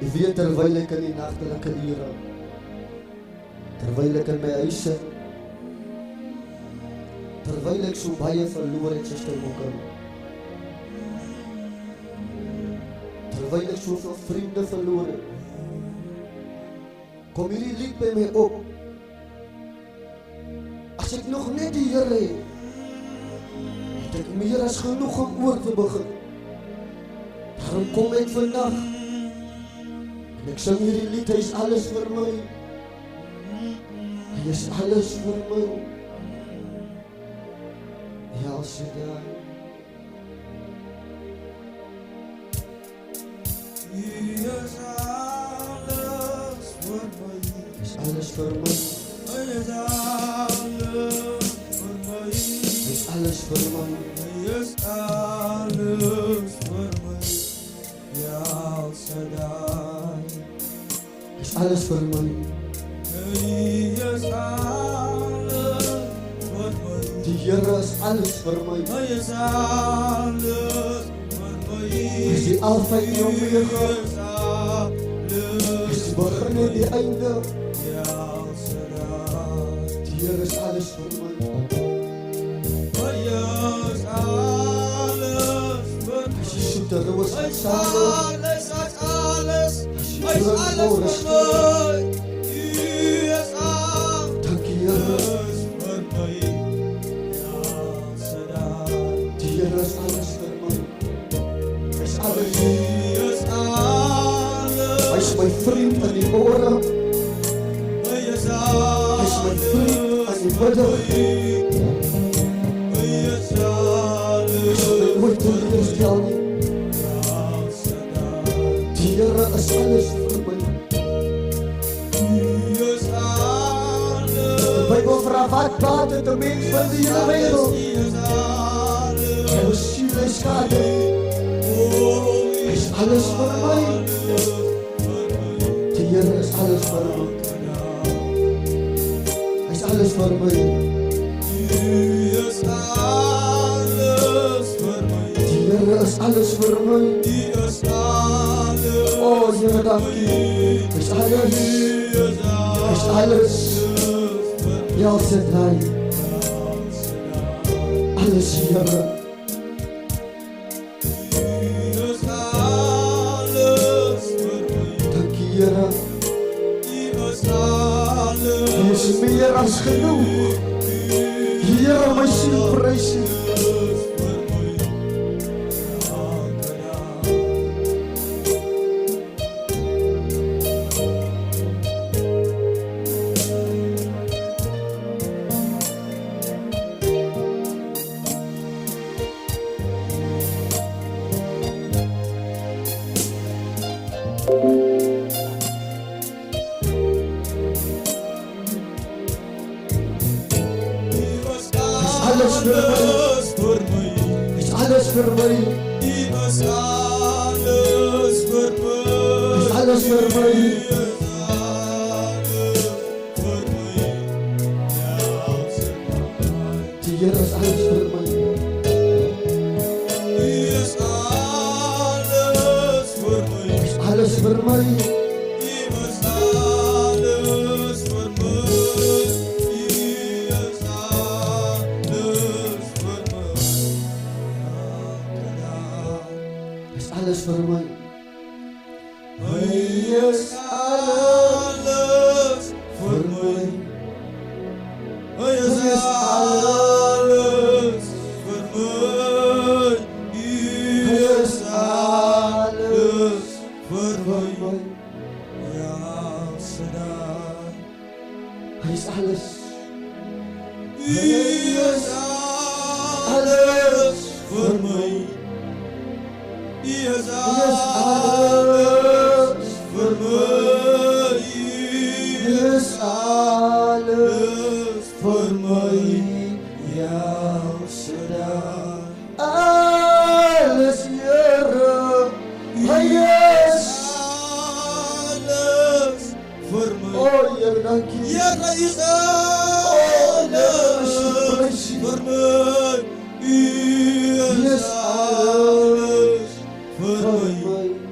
Jy weet terwyl ek in die nagtelike ure, terwyl ek in my huis sit, terwyl ek so baie verloor het, Suster Mokker, terwyl ek soveel vriende verloor het, kom hierdie lied by my op. As ek nog net die Here het ek meer as genoeg om oor te begin. Daarom kom ek vandag en ek sing hierdie lied, hy is alles vir my. Hy is alles vir my. Ja, sê daar. Hy is alles vir my. Hy is alles vir my. Hy is alles vir my. Hy is alles vir my. Hy is alles vir my. Ja, sê daar. Hy is alles vir my. Hy is alles vir my. Die Here is alles vir my. Hy is alles vir my. Hy is die Alfa en die Omega. Hy is die begin en die einde. Ja, sê daar. Die Here is alles vir my. Hy is alles vir my. Hy is die soete roos van Salem. Hy is alles. Hy is alles vir my. U is alles. Dankie Here. Vir my. Ja, sê daar. Die Here is alles vir my. Hy is alles. Hy is alles. Hy is my vriend in die môre. Hy is alles. Hy is my vriend in die middag. Hy is alles. Hy sal my nooit teleurstel nie. Die Here is alles vir my. Hy is alles. Die Bybel vra wat baat het 'n mens van die hele wêreld? Hy is alles. Hy is siel en skade. Hy is alles vir my. Die Here is alles vir my. Hy is alles vir my. Hy is alles vir my. Die Here is alles vir my. Hy is alles. Oh, Here, dankie. Hy is alles. Hy is alles. Ja, sê hy. Alles, Here. Here, hy is meer as genoeg. Here, my siel prys U. Alles vir my. Is alles vir my. Is alles vir my. Is alles vir my. Die Here is alles vir my. Is alles vir my. Is alles vir my. Alles vir my. Hy is alles vir my. Hy is alles vir my. Hy is alles vir my. Ja, sê daar. Hy is alles. Hy is alles vir my. Hy is alles vir my. Hy is alles vir my. Ja, sê daar. Alles, Here. Hy is alles vir my. Oh, Here, dankie. Here is alles vir my. Hy is alles vir my.